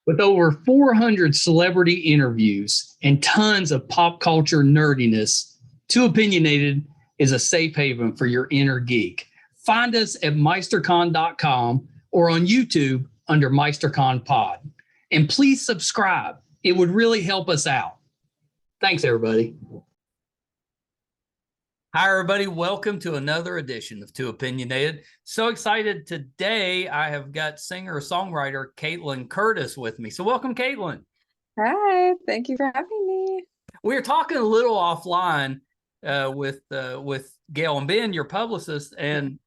With over 400 celebrity interviews and tons of pop culture nerdiness, Too Opinionated is a safe haven for your inner geek. Find us at meistercon.com or on YouTube under MeisterCon Pod. And please subscribe. It would really help us out. Thanks, everybody. Hi, everybody. Welcome to another edition of Too Opinionated. So excited today. I have got singer-songwriter Caitlynne Curtis with me. So welcome, Caitlynne. Hi, thank you for having me. We were talking a little offline with Gail and Ben, your publicist, and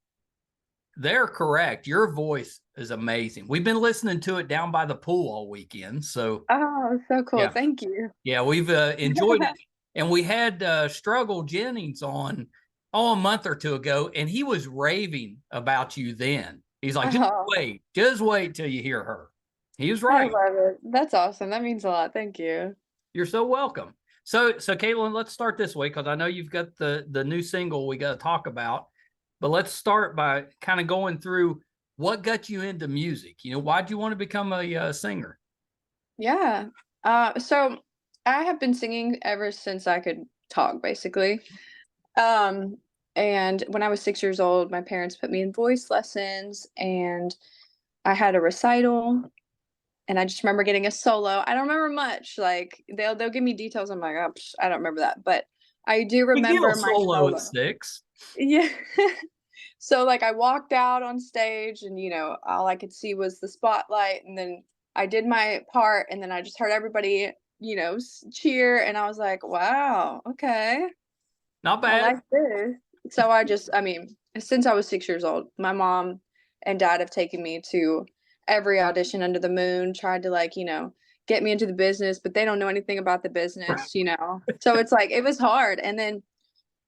they're correct. Your voice is amazing. We've been listening to it down by the pool all weekend. So so cool. Yeah. Thank you. Yeah, we've enjoyed it. And we had Struggle Jennings on a month or two ago, and he was raving about you then. He's like, just wait till you hear her. He was right. I love it. That's awesome. That means a lot. Thank you. You're so welcome. So Caitlynne, let's start this way because I know you've got the new single we got to talk about. But let's start by kind of going through what got you into music. You know, why'd you want to become a singer? Yeah. So I have been singing ever since I could talk, basically. And when I was 6 years old, my parents put me in voice lessons, and I had a recital. And I just remember getting a solo. I don't remember much. Like they'll give me details. I'm like, oh, I don't remember that, but I do remember my solo at 6. Yeah. So like I walked out on stage, and all I could see was the spotlight, and then I did my part, and then I just heard everybody cheer, and I was like, wow, okay, not bad. I like this. So since I was 6 years old, my mom and dad have taken me to every audition under the moon, tried to get me into the business, but they don't know anything about the business. So it's like it was hard. And then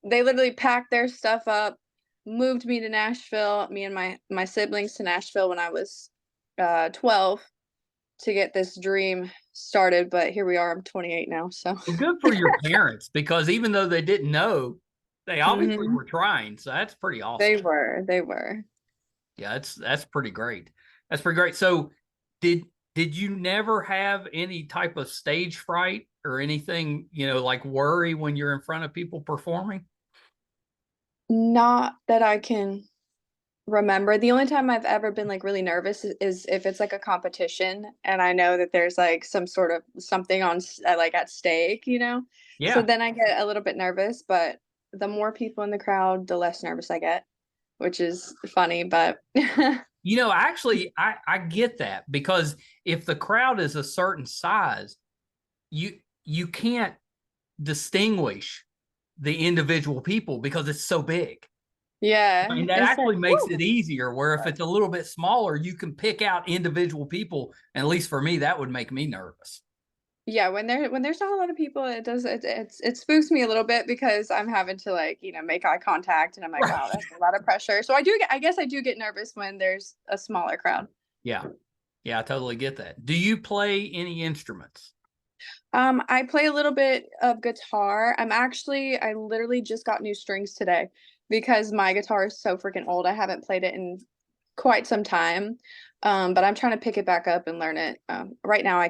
they literally packed their stuff up, moved me to Nashville, me and my siblings to Nashville when I was 12 to get this dream started. But here we are. I'm 28 now. So well, good for your parents, because even though they didn't know, they obviously were trying. So that's pretty awesome. They were. Yeah, that's pretty great. That's pretty great. So did you never have any type of stage fright or anything, like worry when you're in front of people performing? Not that I can remember. The only time I've ever been like really nervous is if it's like a competition and I know that there's like some sort of something on like at stake, Yeah. So then I get a little bit nervous, but the more people in the crowd, the less nervous I get, which is funny, but Actually, I get that, because if the crowd is a certain size, you can't distinguish the individual people because it's so big. Yeah. And that actually makes it easier, where if it's a little bit smaller, you can pick out individual people. And at least for me, that would make me nervous. Yeah, when there's not a lot of people, it spooks me a little bit, because I'm having to make eye contact, and I'm like, wow, that's a lot of pressure. So I guess I do get nervous when there's a smaller crowd. Yeah, I totally get that. Do you play any instruments? I play a little bit of guitar. I literally just got new strings today because my guitar is so freaking old. I haven't played it in quite some time. But I'm trying to pick it back up and learn it. Right now I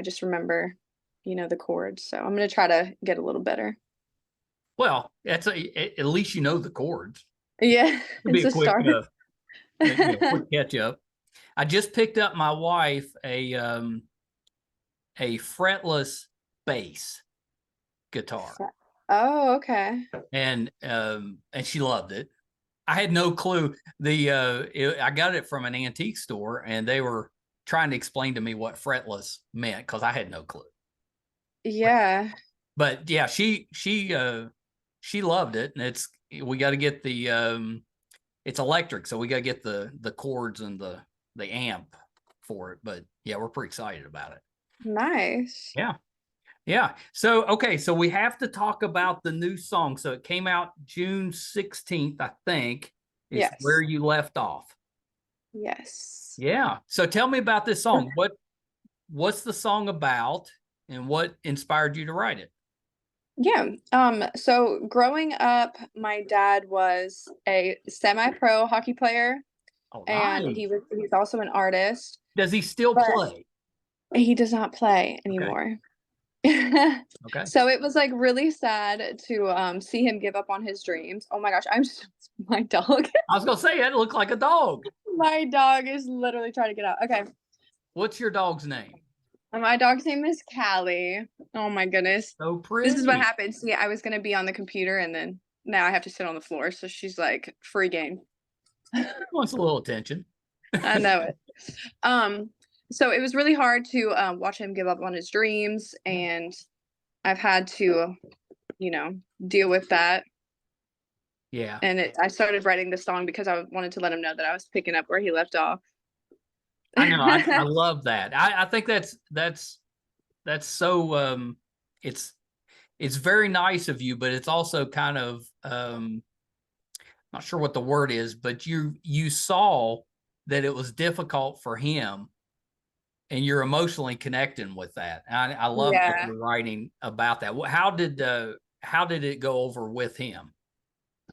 just remember, the chords. So I'm going to try to get a little better. Well, at least you know the chords. Yeah. It'll be a quick catch up. I just picked up my wife a fretless bass guitar. Oh, okay. And she loved it. I had no clue. I got it from an antique store, and they were trying to explain to me what fretless meant, because I had no clue. Yeah. But yeah, she loved it, and we got to get it's electric, so we got to get the chords and the amp for it. But yeah, we're pretty excited about it. Nice. Yeah. So, okay. So we have to talk about the new song. So it came out June 16th, I think, is where you left off. Yes. Yeah. So tell me about this song. What's the song about, and what inspired you to write it? Yeah. So growing up, my dad was a semi-pro hockey player, Oh, and nice. he's also an artist. Does he still play? He does not play Okay. anymore. Okay. So it was like really sad to see him give up on his dreams. Oh my gosh, my dog. I was gonna say that looked like a dog. My dog is literally trying to get out. Okay. What's your dog's name? My dog's name is Callie. Oh my goodness. So This is what pretty. happened. See, I was gonna be on the computer and then now I have to sit on the floor. So she's like free game. Wants a little attention. I know it. So it was really hard to watch him give up on his dreams, and I've had to, you know, deal with that. Yeah. And I started writing the song because I wanted to let him know that I was picking up where he left off. I know. I love that. I think that's so it's very nice of you, but it's also kind of not sure what the word is, but you saw that it was difficult for him and you're emotionally connecting with that. And I love what Yeah. you're writing about that. How did it go over with him?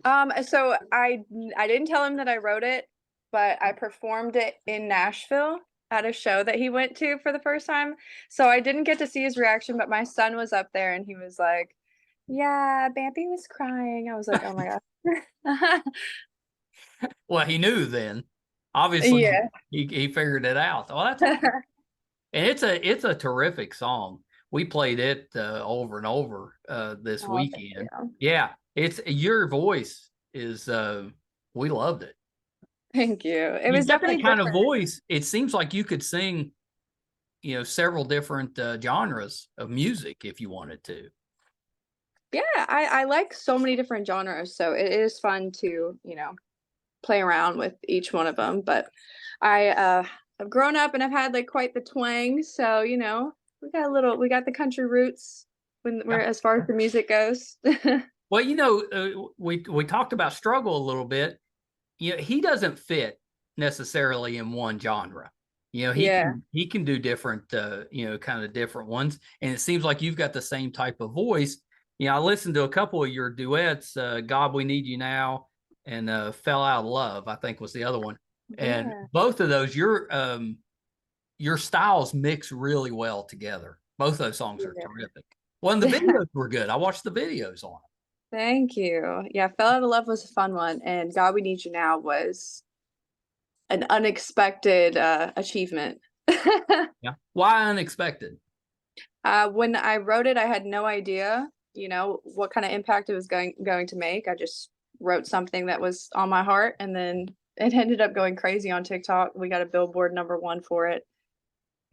So I didn't tell him that I wrote it, but I performed it in Nashville at a show that he went to for the first time. So I didn't get to see his reaction, but my son was up there and he was like, "Yeah, Bambi was crying." I was like, "Oh my gosh." Well, he knew then. Obviously, Yeah. he figured it out. Well, that's awesome. And it's a terrific song. We played it over and over this Oh, thank weekend. you. Yeah, it's your voice is we loved it. Thank you. It was You've got that definitely kind of different. voice. It seems like you could sing, several different genres of music if you wanted to. Yeah, I like so many different genres, so it is fun to, play around with each one of them. But I've grown up and I've had like quite the twang, so we got the country roots when we're Yeah. as far as the music goes. Well, we talked about Struggle a little bit. He doesn't fit necessarily in one genre. He Yeah. can do different kind of different ones. And it seems like you've got the same type of voice. I listened to a couple of your duets, God We Need You Now and Fell Out of Love, I think was the other one. And Yeah. both of those your styles mix really well together. Both those songs are terrific. Well, and the Yeah. videos were good. I watched the videos on it. Thank you. Yeah, Fell Out of Love was a fun one, and God We Need You Now was an unexpected achievement. Yeah. Why unexpected? When I wrote it, I had no idea, what kind of impact it was going to make. I just wrote something that was on my heart, and then it ended up going crazy on TikTok. We got a Billboard #1 for it.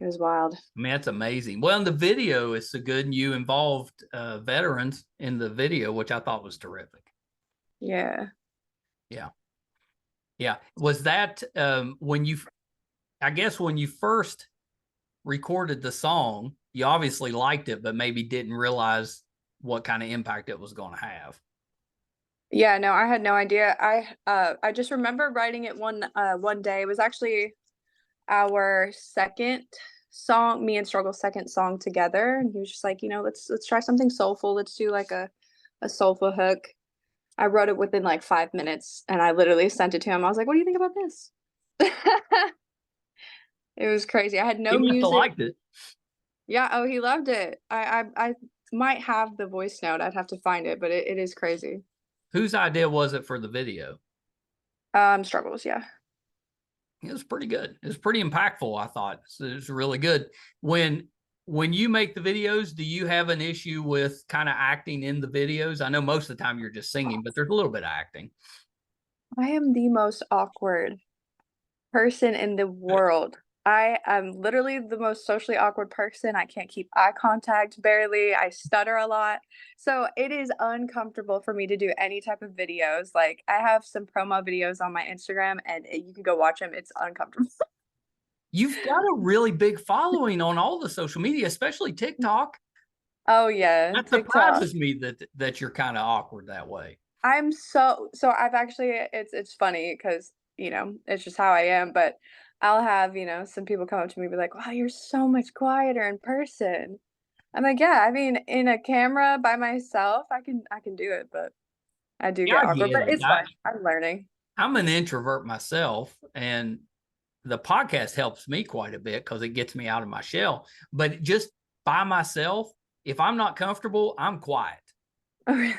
It was wild. I mean, that's amazing. Well, in the video is so good, and you involved veterans in the video, which I thought was terrific. Yeah. Yeah, yeah. Was that I guess when you first recorded the song, you obviously liked it, but maybe didn't realize what kind of impact it was going to have. Yeah, no, I had no idea. I just remember writing it one day. It was actually our second song, me and Struggle's second song together, and he was just like, let's try something soulful. Let's do like a soulful hook. I wrote it within like 5 minutes, and I literally sent it to him. I was like, "What do you think about this?" It was crazy. I had He no must have music. liked it. Yeah, oh, he loved it. I might have the voice note. I'd have to find it, but it is crazy. Whose idea was it for the video? Struggles, yeah. It was pretty good. It was pretty impactful, I thought. So it was really good. When you make the videos, do you have an issue with kind of acting in the videos? I know most of the time you're just singing, but there's a little bit of acting. I am the most awkward person in the world. I am literally the most socially awkward person. I can't keep eye contact barely. I stutter a lot. So it is uncomfortable for me to do any type of videos. Like I have some promo videos on my Instagram and you can go watch them. It's uncomfortable. You've got a really big following on all the social media, especially TikTok. Oh yeah, That TikTok. surprises me that you're kind of awkward that way. I'm so I've actually it's funny because, it's just how I am, but I'll have, some people come up to me and be like, "Wow, you're so much quieter in person." I'm like, "Yeah, I mean, in a camera by myself, I can do it, but I do Yeah, get I awkward, get but it. it's fine. I'm learning." I'm an introvert myself, and the podcast helps me quite a bit because it gets me out of my shell. But just by myself, if I'm not comfortable, I'm quiet. Oh, really?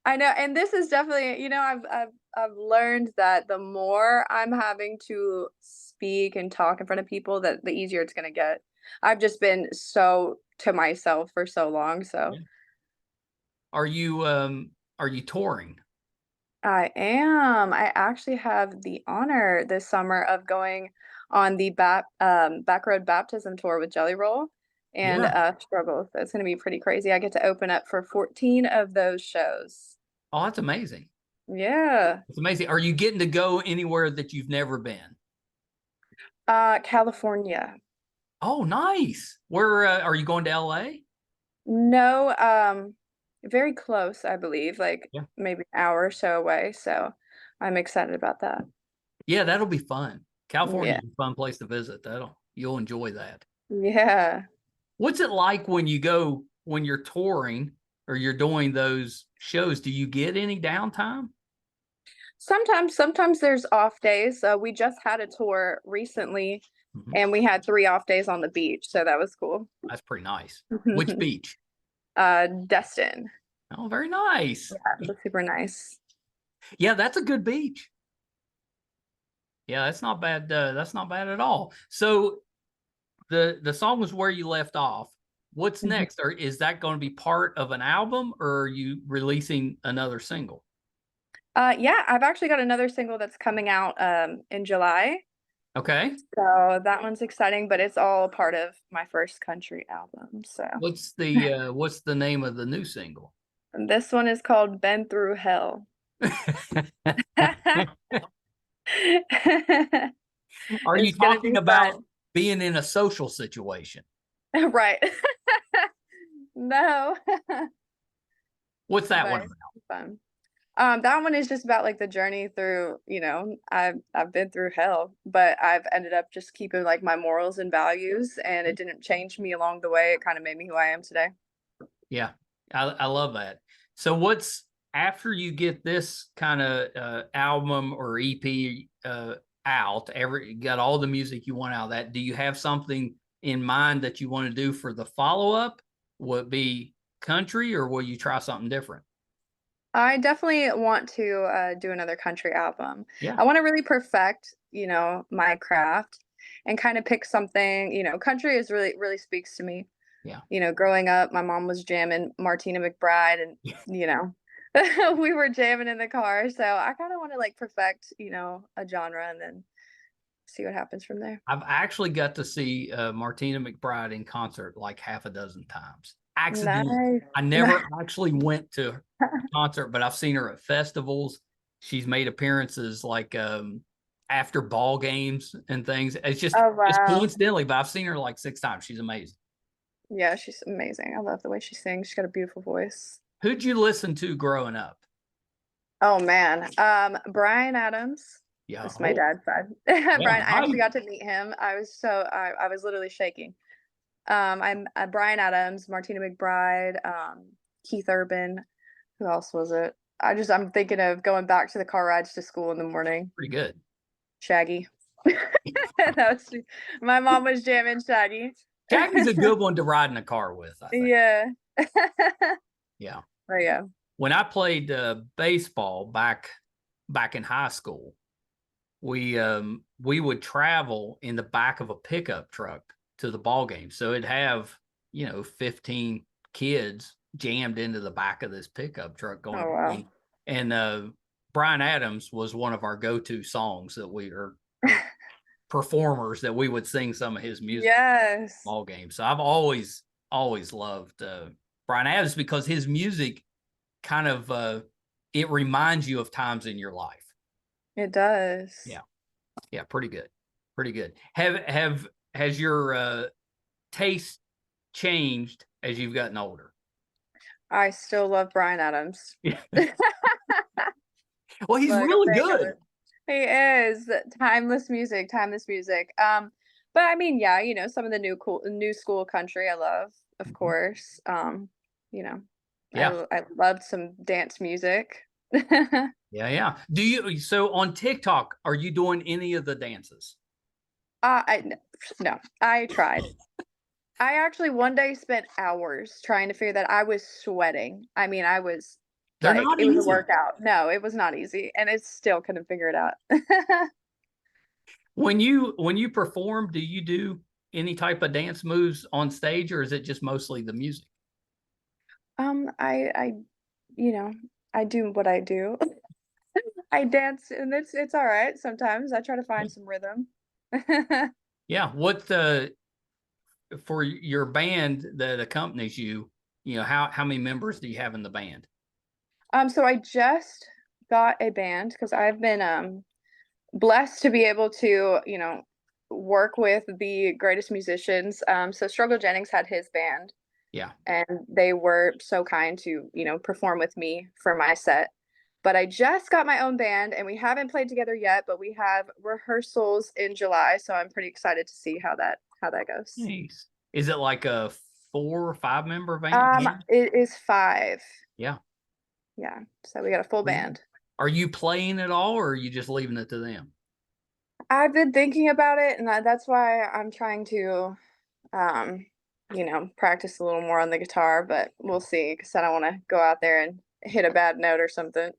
I know, and this is definitely, I've learned that the more I'm having to speak and talk in front of people, that the easier it's gonna get. I've just been so to myself for so long, so Yeah. Are you touring? I am. I actually have the honor this summer of going on the Backroad Baptism tour with Jelly Roll and Yeah. Struggle. So it's gonna be pretty crazy. I get to open up for 14 of those shows. Oh, that's amazing. Yeah. It's amazing. Are you getting to go anywhere that you've never been? California. Oh, nice. Where are you going to LA? No, very close, I believe, like Yeah. maybe an hour or so away. So I'm excited about that. Yeah, that'll be fun. California Yeah. is a fun place to visit. You'll enjoy that. Yeah. What's it like when you're touring or you're doing those shows? Do you get any downtime? Sometimes there's off days. We just had a tour recently Mhm. and we had 3 off days on the beach, so that was cool. That's pretty nice. Which beach? Destin. Oh, very nice. Yeah, it was super nice. Yeah, that's a good beach. Yeah, that's not bad. That's not bad at all. So the song was Where You Left Off. What's Mhm. next? Or is that going to be part of an album, or are you releasing another single? Yeah, I've actually got another single that's coming out in July. Okay. So that one's exciting, but it's all part of my first country album. So What's the name of the new single? and this one is called Been Through Hell. Are you It's gonna talking be about fun. being in a social situation? Right. No. What's that one But about? it's fun. That one is just about like the journey through, I've been through hell, but I've ended up just keeping like my morals and values, and it didn't change me along the way. It kind of made me who I am today. Yeah, I love that. So what's after you get this kind of album or EP out, you got all the music you want out of that, do you have something in mind that you want to do for the follow-up? Will it be country or will you try something different? I definitely want to do another country album. Yeah. I want to really perfect, my craft and kind of pick something, country is really speaks to me. Yeah. Growing up, my mom was jamming Martina McBride and, you know, we were jamming in the car. So I kind of want to like perfect, a genre and then see what happens from there. I've actually got to see Martina McBride in concert like half a dozen times. Accidentally. Nice. I never actually went to a concert, but I've seen her at festivals. She's made appearances like after ball games and things. It's Oh, just wow. coincidentally, but I've seen her like 6 times. She's amazing. Yeah, she's amazing. I love the way she sings. She's got a beautiful voice. Who'd you listen to growing up? Oh man. Bryan Adams. Yeah. That's my Oh, dad's side. yeah. Brian, I actually got to meet him. I was literally shaking. I'm Bryan Adams, Martina McBride, Keith Urban. Who else was it? I'm thinking of going back to the car rides to school in the morning. Pretty good. Shaggy. That was my mom was jamming Shaggy. Shaggy's a good one to ride in a car with, I think. Yeah. Yeah. Oh yeah. When I played baseball back in high school, we would travel in the back of a pickup truck to the ball game. So it'd have 15 kids jammed into the back of this pickup truck going. Oh wow. And Bryan Adams was one of our go-to songs that we are performers that we would sing some of his music. Yes. Ball games. So I've always loved Bryan Adams because his music kind of it reminds you of times in your life. It does. Yeah, pretty good. Pretty good. Has your taste changed as you've gotten older? I still love Bryan Adams. Yeah. Well, he's Like, really thank good. God. He is timeless music, timeless music. But I mean, yeah, some of the new school country I love, of course. You know, Yeah. I loved some dance music. Yeah, yeah. So on TikTok, are you doing any of the dances? I no, I tried. I actually one day spent hours trying to figure that I was sweating. I mean, I was They're like, not it was a easy. workout. No, it was not easy, and it still couldn't figure it out. When you perform, do you do any type of dance moves on stage, or is it just mostly the music? I you know, I do what I do. I dance, and it's all right sometimes. I try to Yeah. find some rhythm. Yeah. What the for your band that accompanies you, how many members do you have in the band? So I just got a band because I've been blessed to be able to, work with the greatest musicians. So Struggle Jennings had his band, Yeah. and they were so kind to, perform with me for my set. But I just got my own band, and we haven't played together yet, but we have rehearsals in July, so I'm pretty excited to see how that goes. Nice. Is it like a 4 or 5 member band? It is 5. Yeah. Yeah, so we got a full band. Are you playing at all, or are you just leaving it to them? I've been thinking about it, and that's why I'm trying to, um, practice a little more on the guitar, but we'll see, because I don't want to go out there and hit a bad note or something.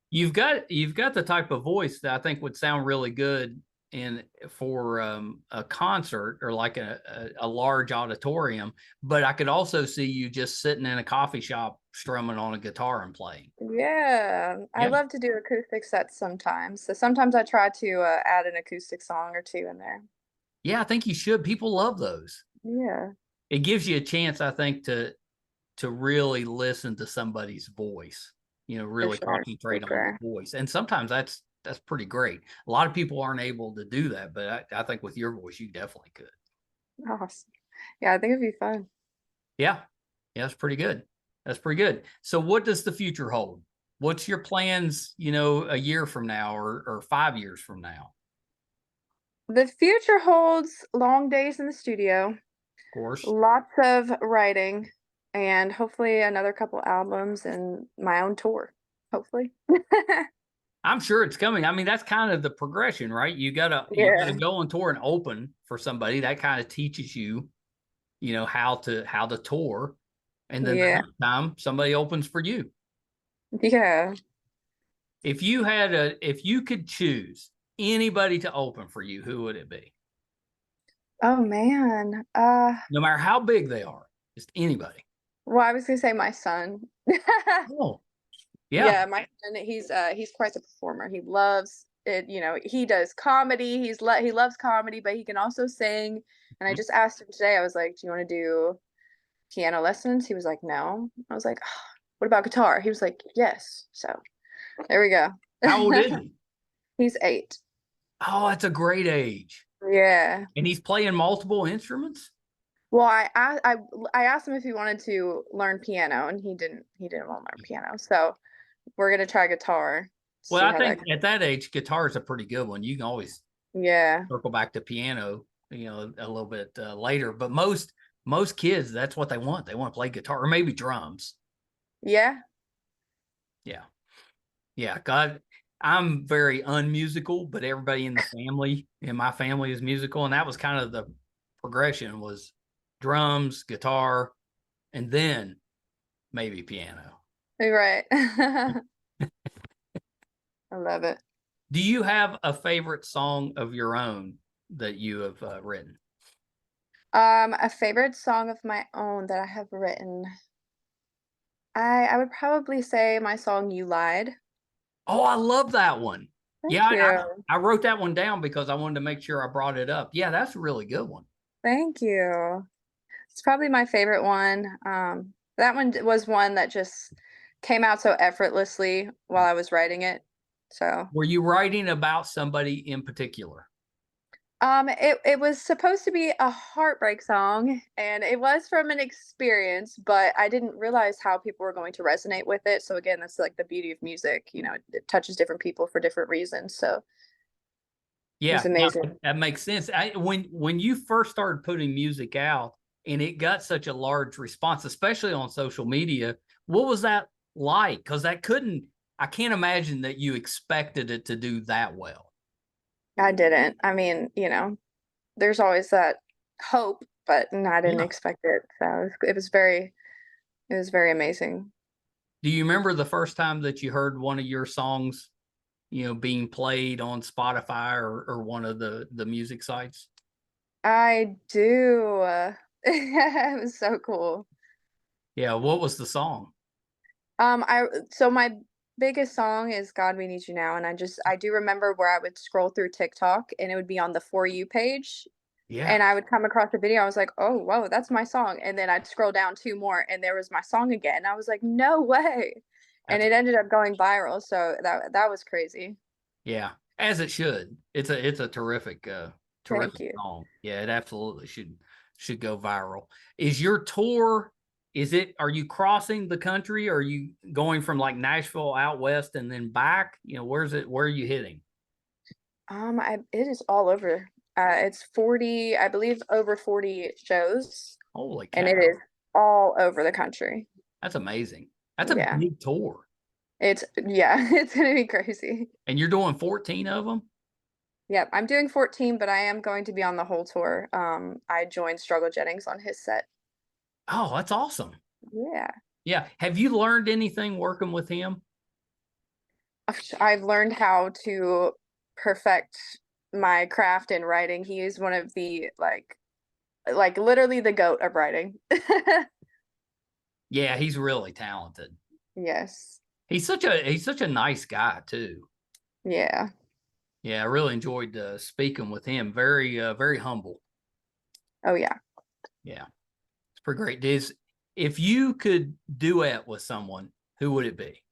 You've got the type of voice that I think would sound really good in for a concert or like a large auditorium. But I could also see you just sitting in a coffee shop strumming on a guitar and playing. Yeah, I Yeah, love to do acoustic sets sometimes. So sometimes I try to add an acoustic song or two in there. yeah, I think you should. People love those. Yeah, It gives you a chance, I think, to really listen to somebody's voice. for really sure, for concentrate on the sure. voice, and sometimes that's pretty great. A lot of people aren't able to do that, but I think with your voice, you definitely could. Awesome. Yeah, I think it'd be fun. Yeah. Yeah, that's pretty good. That's pretty good. So what does the future hold? What's your plans, a year from now or 5 years from now? The future holds long days in the studio, Of course. lots of writing, and hopefully another couple albums and my own tour. Hopefully. I'm sure it's coming. I mean, that's kind of the progression, right? You gotta Yeah. go on tour and open for somebody. That kind of teaches you, how to tour. And then the Yeah. next time somebody opens for you. Yeah. If you could choose anybody to open for you, who would it be? Oh man. No matter how big they are, just anybody. Well, I was gonna say my son. Oh, yeah. Yeah, my son, he's quite the performer. He loves it, he does comedy. He loves comedy, but he can also sing. And I just asked him today, I was like, "Do you want to do piano lessons?" He was like, "No." I was like, "Oh, what about guitar?" He was like, "Yes." So there we How old go. is he? He's 8. Oh, that's a great age. Yeah. And he's playing multiple instruments? Well, I asked him if he wanted to learn piano, and he didn't want to learn piano. So we're gonna try guitar, Well, see I how that think goes. at that age, guitar is a pretty good one. You can always Yeah. circle back to piano, a little bit later. But most kids, that's what they want. They want to play guitar or maybe drums. Yeah. Yeah, yeah. God, I'm very unmusical, but everybody in my family is musical, and that was kind of the progression was drums, guitar, and then maybe piano. You're right. I love it. Do you have a favorite song of your own that you have written? A favorite song of my own that I have written. I would probably say my song "You Lied." Oh, I love that one. Yeah, Thank you. I wrote that one down because I wanted to make sure I brought it up. Yeah, that's a really good one. Thank you. It's probably my favorite one. That one was one that just came out so effortlessly while I was writing it. So, Were you writing about somebody in particular? it was supposed to be a heartbreak song, and it was from an experience, but I didn't realize how people were going to resonate with it. So again, that's like the beauty of music. It touches different people for different reasons. So it was Yeah, no, amazing. that makes sense. When you first started putting music out and it got such a large response, especially on social media, what was that like? Because I can't imagine that you expected it to do that well. I didn't. I mean, there's always that hope, but I didn't Yeah. expect it. So it was very amazing. Do you remember the first time that you heard one of your songs, being played on Spotify or one of the music sites? I do. It was so cool. Yeah. What was the song? So my biggest song is God We Need You Now, and I do remember where I would scroll through TikTok and it would be on the For You page, Yeah. and I would come across a video. I was like, "Oh, whoa, that's my song." And then I'd scroll down two more and there was my song again. I was like, "No way." And That's it ended up going viral, so that was crazy. Yeah, as it should. It's a terrific Thank terrific you. song. Yeah, it absolutely should go viral. Is your tour, are you crossing the country? Or are you going from like Nashville out west and then back? Where are you hitting? It is all over. It's 40, I believe, over 40 shows, Holy and cow. it is all over the country. That's amazing. That's a Yeah. big tour. Yeah, it's gonna be crazy. And you're doing 14 of them? Yep, I'm doing 14, but I am going to be on the whole tour. I joined Struggle Jennings on his set. Oh, that's awesome. Yeah. Yeah. Have you learned anything working with him? I've learned how to perfect my craft in writing. He is one of the like literally the goat of writing. Yeah, he's really talented. Yes. He's such a nice guy too. Yeah. Yeah, I really enjoyed speaking with him. Very humble. Oh yeah. Yeah, it's pretty great. If you could duet with someone, who would it be?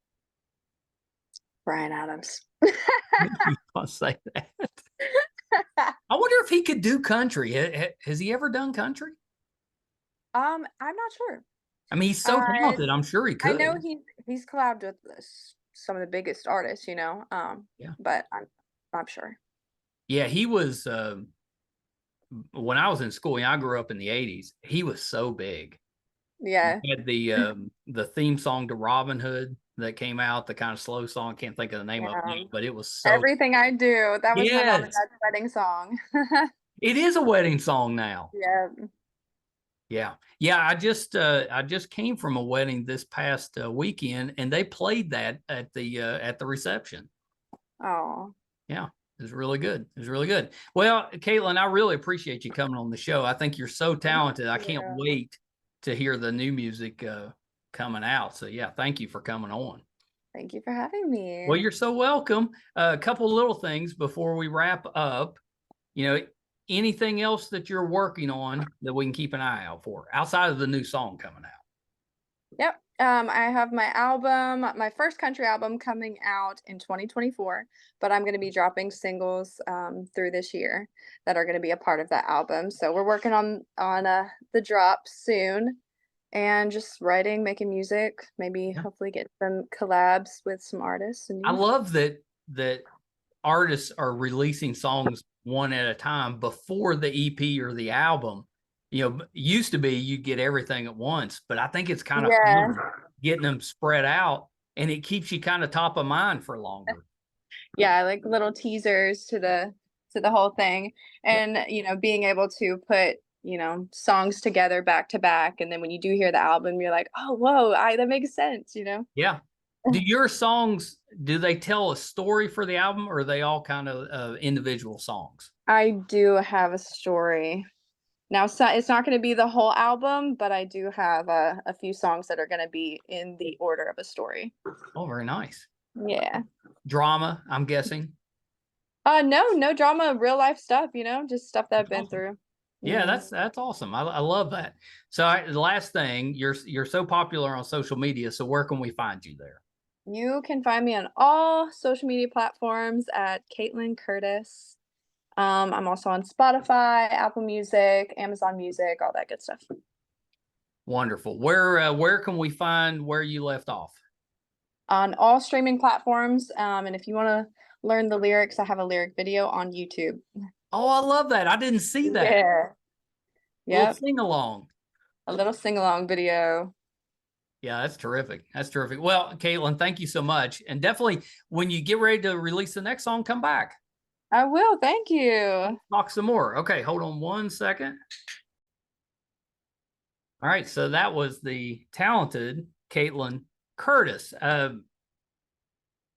Bryan Adams. You can't say that. I wonder if he could do country. Has he ever done country? I'm not sure. I mean, he's so Uh, talented. I'm sure he I know could. he's collabed with some of the biggest artists, Yeah, but I'm not sure. yeah. He was when I was in school. I grew up in the '80s. He was so big. Yeah. He had the theme song to Robin Hood that came out, the kind of slow song. Can't think of the name of it now, Yeah. but it was so. Everything I Do. That was my mom and Yes, dad's wedding song. it is a wedding song now. Yeah. Yeah. Yeah. I just came from a wedding this past weekend and they played that at the reception. Oh, Yeah. It was really good. It was really good. Well, Caitlynne, I really appreciate you coming on the show. I think you're so thank talented. I can't you. wait to hear the new music coming out. So yeah, thank you for coming on. Thank you for having Well, me. you're so welcome. A couple little things before we wrap up. You know, anything else that you're working on that we can keep an eye out for outside of the new song coming out? Yep. I have my first country album coming out in 2024, but I'm going to be dropping singles through this year that are going to be a part of that album. So we're working on the drop soon, and just writing, making music, maybe Yeah. hopefully get some collabs with some artists and I you. love that artists are releasing songs one at a time before the EP or the album. Used to be you get everything at once, but I think it's kind of Yeah. fun getting them spread out and it keeps you kind of top of mind for longer. Yeah, like little teasers to the whole thing. Yeah. And being able to put, songs together back to back, and then when you do hear the album, you're like, "Oh, whoa, I that makes sense." Yeah. Do your songs, do they tell a story for the album or are they all kind of individual songs? I do have a story. Now, so it's not going to be the whole album, but I do have a few songs that are going to be in the order of a story. Oh, very nice. Yeah. Drama, I'm guessing. No drama, real life stuff, just stuff that I've That's been awesome. through. Yeah, Mhm. that's awesome. I love that. So the last thing, you're so popular on social media. So where can we find you there? You can find me on all social media platforms at Caitlynne Curtis. I'm also on Spotify, Apple Music, Amazon Music, all that good stuff. Wonderful. Where can we find where you left off? On all streaming platforms. And if you want to learn the lyrics, I have a lyric video on YouTube. Oh, I love that. I didn't see that. Yeah. Little Yep. sing along. A little sing along video. Yeah, that's terrific. That's terrific. Well, Caitlynne, thank you so much. And definitely when you get ready to release the next song, come back. I will. Thank you. Talk some more. Okay, hold on 1 second. All right, so that was the talented Caitlynne Curtis. Do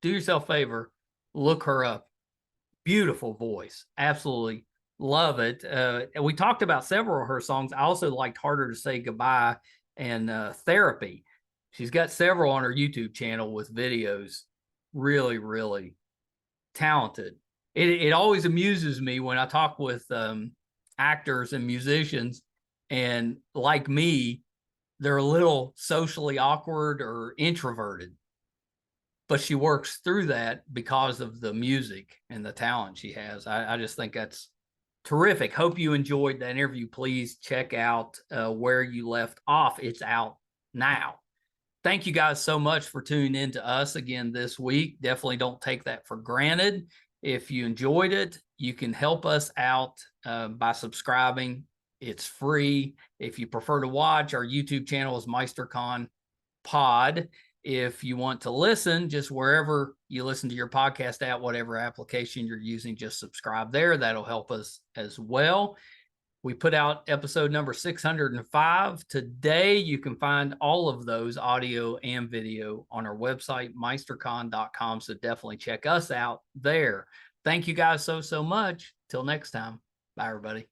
yourself a favor, look her up. Beautiful voice. Absolutely love it. And we talked about several of her songs. I also liked Harder to Say Goodbye and Therapy. She's got several on her YouTube channel with videos. Really, really talented. It always amuses me when I talk with actors and musicians, and like me, they're a little socially awkward or introverted, but she works through that because of the music and the talent she has. I just think that's terrific. Hope you enjoyed that interview. Please check out Where You Left Off. It's out now. Thank you guys so much for tuning in to us again this week. Definitely don't take that for granted. If you enjoyed it, you can help us out by subscribing. It's free. If you prefer to watch, our YouTube channel is MeisterCon Pod. If you want to listen, just wherever you listen to your podcast at, whatever application you're using, just subscribe there. That'll help us as well. We put out episode number 605 today. You can find all of those audio and video on our website, meistercon.com. So definitely check us out there. Thank you guys so much. Till next time. Bye, everybody.